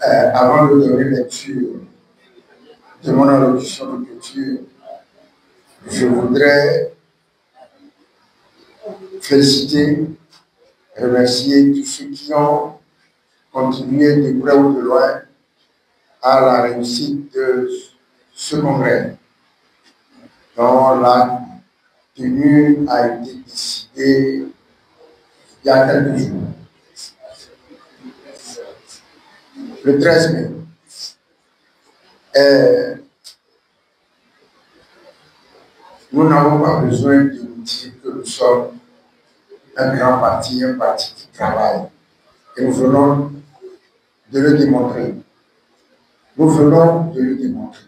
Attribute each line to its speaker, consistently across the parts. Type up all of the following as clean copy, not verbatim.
Speaker 1: Avant de donner lecture de mon allocution de clôture, je voudrais féliciter, remercier tous ceux qui ont contribué de près ou de loin à la réussite de ce congrès, dont la tenue a été décidée il y a quelques jours, le 13 mai. Nous n'avons pas besoin de nous dire que nous sommes un grand parti, un parti qui travaille. Et nous venons de le démontrer. Nous venons de le démontrer.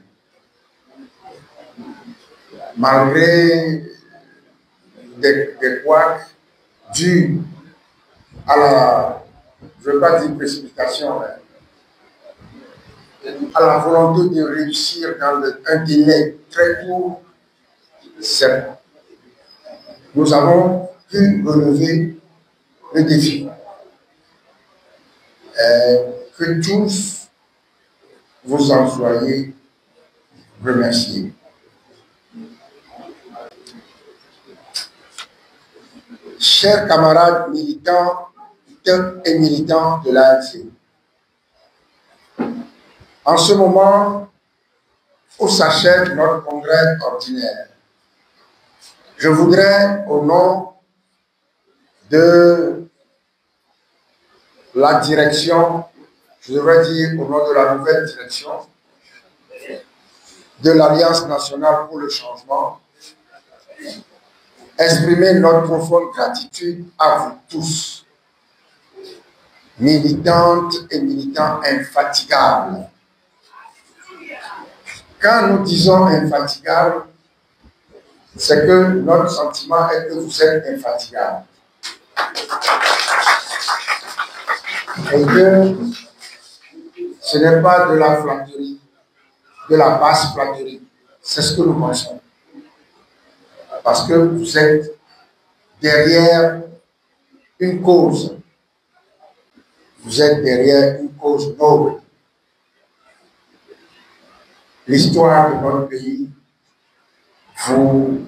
Speaker 1: Malgré des couacs dus à la, je ne veux pas dire précipitation, mais à la volonté de réussir dans un délai très court, nous avons pu relever le défi. Que tous vous en soyez remerciés. Chers camarades militants et militants de l'ANC, en ce moment où s'achève notre congrès ordinaire, je voudrais, au nom de la direction, je devrais dire au nom de la nouvelle direction de l'Alliance nationale pour le changement, exprimer notre profonde gratitude à vous tous, militantes et militants infatigables. Quand nous disons infatigables, c'est que notre sentiment est que vous êtes infatigables. Et que ce n'est pas de la flatterie, de la basse flatterie. C'est ce que nous pensons. Parce que vous êtes derrière une cause. Vous êtes derrière une cause noble. L'histoire de notre pays vous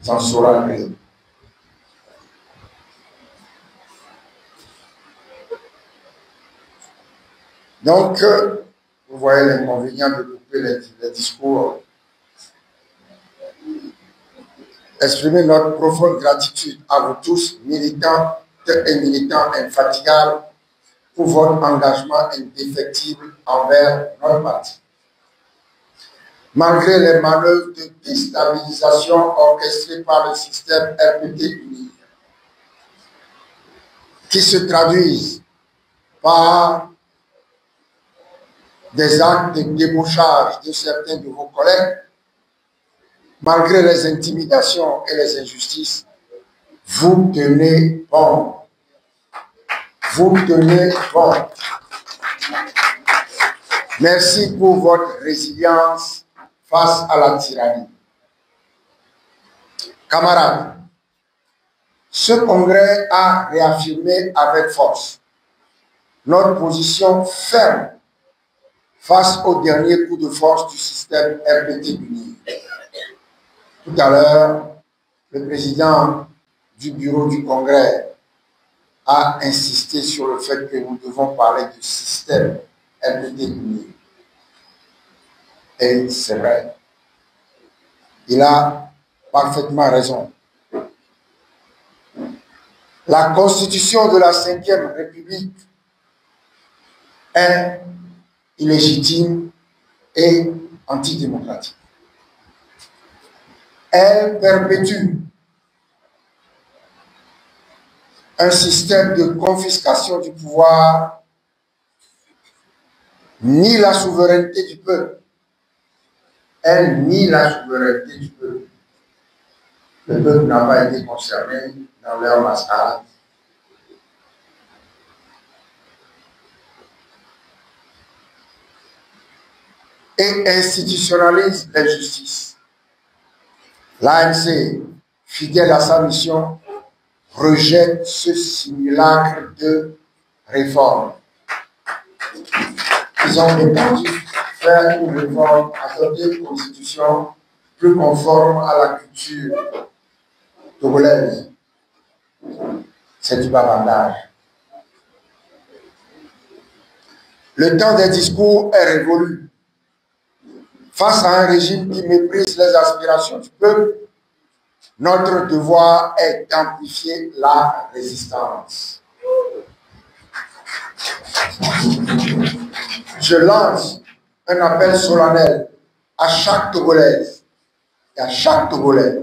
Speaker 1: en saura gré. Donc, vous voyez l'inconvénient de couper les discours. Exprimer notre profonde gratitude à vous tous, militants et militants infatigables, pour votre engagement indéfectible envers notre parti. Malgré les manœuvres de déstabilisation orchestrées par le système RPT-UNI, qui se traduisent par des actes de débauchage de certains de vos collègues, malgré les intimidations et les injustices, vous tenez bon. Vous tenez bon. Merci pour votre résilience face à la tyrannie. Camarades, ce congrès a réaffirmé avec force notre position ferme face au dernier coup de force du système RPT-UNI. Tout à l'heure, le président du bureau du congrès a insisté sur le fait que nous devons parler du système RPT-UNI. Et c'est vrai. Il a parfaitement raison. La constitution de la 5e République est illégitime et antidémocratique. Elle perpétue un système de confiscation du pouvoir, ni la souveraineté du peuple. Elle nie la souveraineté du peuple. Le peuple n'a pas été concerné dans leur mascarade. Et institutionnalise l'injustice. L'ANC, fidèle à sa mission, rejette ce simulacre de réforme. Ils ont détendu faire une réforme, adopter une constitution plus conforme à la culture togolaise. C'est du bavardage. Le temps des discours est révolu. Face à un régime qui méprise les aspirations du peuple, notre devoir est d'amplifier la résistance. Je lance un appel solennel à chaque Togolaise et à chaque Togolais.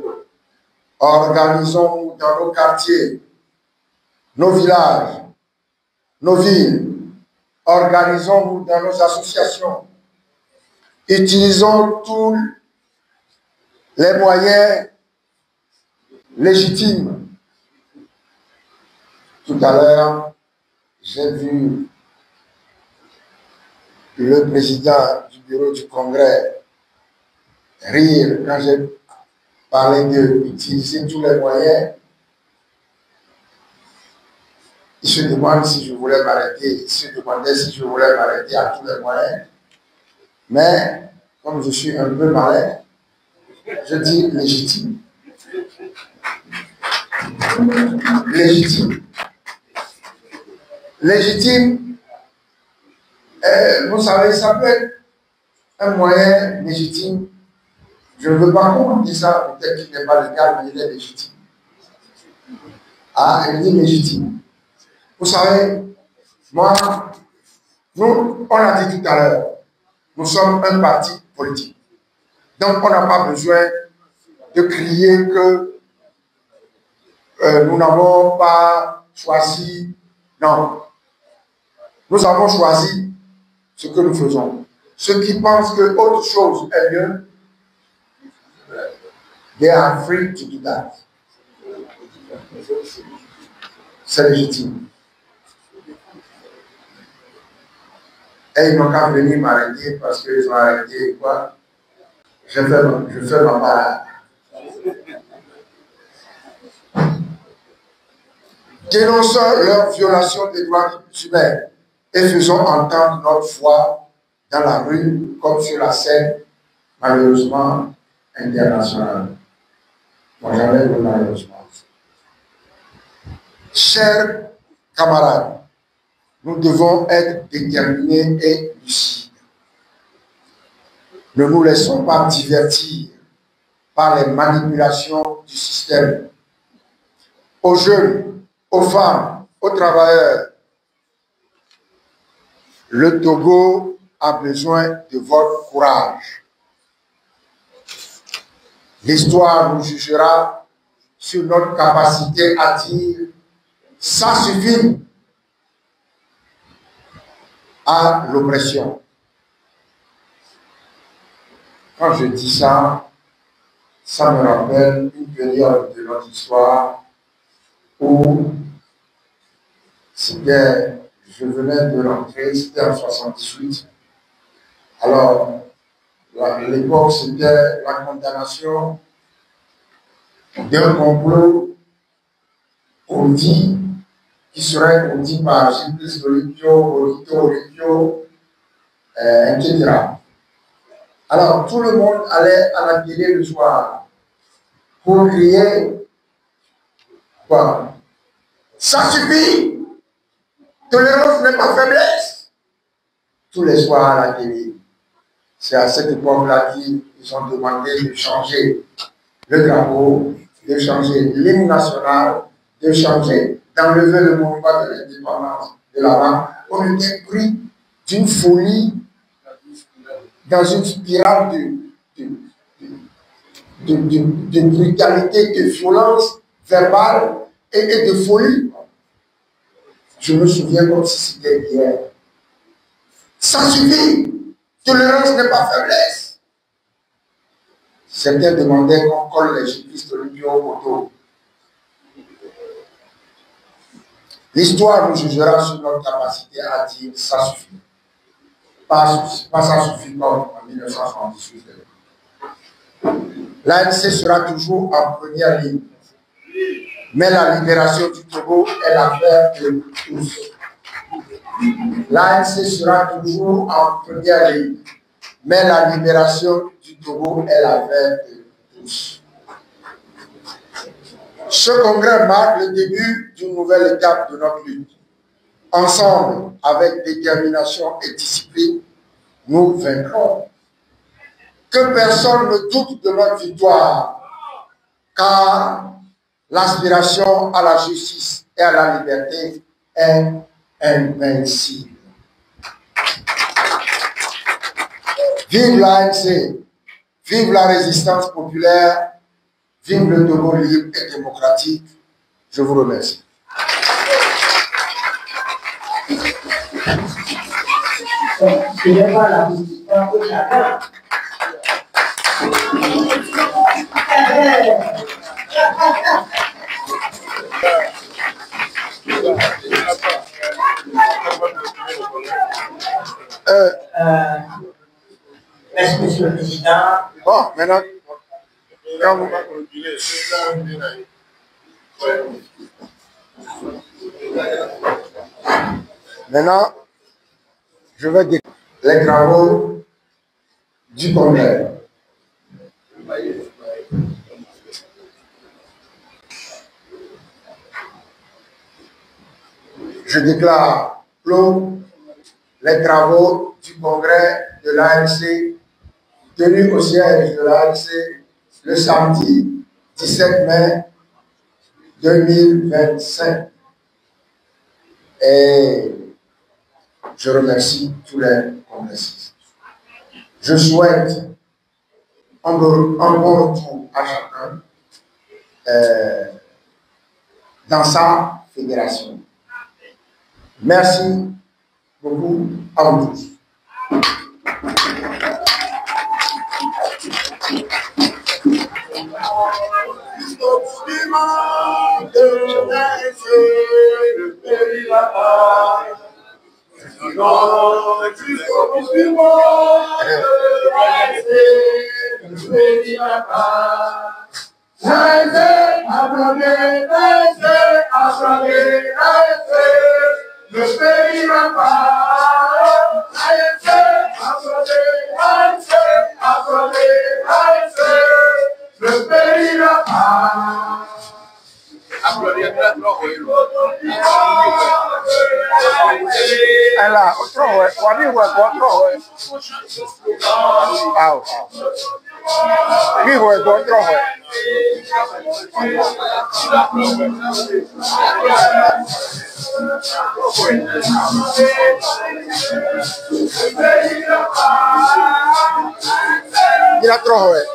Speaker 1: Organisons-nous dans nos quartiers, nos villages, nos villes. Organisons-nous dans nos associations. Utilisons tous les moyens légitimes. Tout à l'heure, j'ai vu le président du bureau du Congrès rire quand j'ai parlé d'utiliser tous les moyens. Il se demande si je voulais m'arrêter, il se demandait si je voulais m'arrêter à tous les moyens. Mais, comme je suis un peu malin, je dis légitime. Légitime. Légitime, vous savez, ça peut être un moyen légitime. Je ne veux pas qu'on dise ça, peut-être qu'il n'est pas légal, mais il est légitime. Ah, il dit légitime. Vous savez, moi, nous, on l'a dit tout à l'heure, nous sommes un parti politique. Donc, on n'a pas besoin de crier que nous n'avons pas choisi. Non. Nous avons choisi ce que nous faisons. Ceux qui pensent que autre chose est mieux, they are free to do that. C'est légitime. Et ils n'ont qu'à venir m'arrêter parce qu'ils ont arrêté quoi? Je fais ma balade. Dénonçons leur violation des droits humains et faisons entendre notre foi dans la rue comme sur la scène, malheureusement, internationale. Moi, j'avais le malheureusement. Chers camarades, nous devons être déterminés et lucides. Ne nous laissons pas divertir par les manipulations du système. Aux jeunes, aux femmes, aux travailleurs, le Togo a besoin de votre courage. L'histoire nous jugera sur notre capacité à dire « ça suffit » à l'oppression. Quand je dis ça, ça me rappelle une période de notre histoire où je venais de rentrer, c'était en 78. Alors, à l'époque, c'était la condamnation d'un complot audit qui serait audit par Gilles Olipio, Olipio, etc. Alors, tout le monde allait à la télé le soir pour crier quoi? Ça suffit! Tolérance n'est pas faiblesse! Tous les soirs à la télé. C'est à cette époque-là qu'ils ont demandé de changer le drapeau, de changer l'hymne national, de changer, d'enlever le mouvement de l'indépendance de l'avant. On était pris d'une folie, dans une spirale de brutalité, de violence verbale et de folie. Je me souviens comme si c'était hier. Ça suffit! Tolérance n'est pas faiblesse. Certains demandaient qu'on colle les cyclistes Olympiques au poteau. L'histoire nous jugera sur notre capacité à dire ça suffit. Pas ça suffit comme en 1978. L'ANC sera toujours en première ligne. Mais la libération du Togo est l'affaire de tous. L'ANC sera toujours en première ligne, mais la libération du Togo est la veine de tous. Ce congrès marque le début d'une nouvelle étape de notre lutte. Ensemble, avec détermination et discipline, nous vaincrons. Que personne ne doute de notre victoire, car l'aspiration à la justice et à la liberté est invincible. Vive l'ANC, vive la résistance populaire, vive le Togo libre et démocratique. Je vous remercie.
Speaker 2: Merci, Monsieur le Président.
Speaker 1: Bon, maintenant, quand vous... Maintenant, je vais dire les travaux du Congrès. Je déclare clos les travaux du Congrès de l'ANC tenu au siège de l'ANC le samedi 17 mai 2025. Et je remercie tous les congressistes. Je souhaite un bon retour à chacun dans sa fédération. Merci beaucoup à vous tous. Ela, otro juez, o amigo, otro juez. Ah, mi juez, otro juez. Mira otro juez.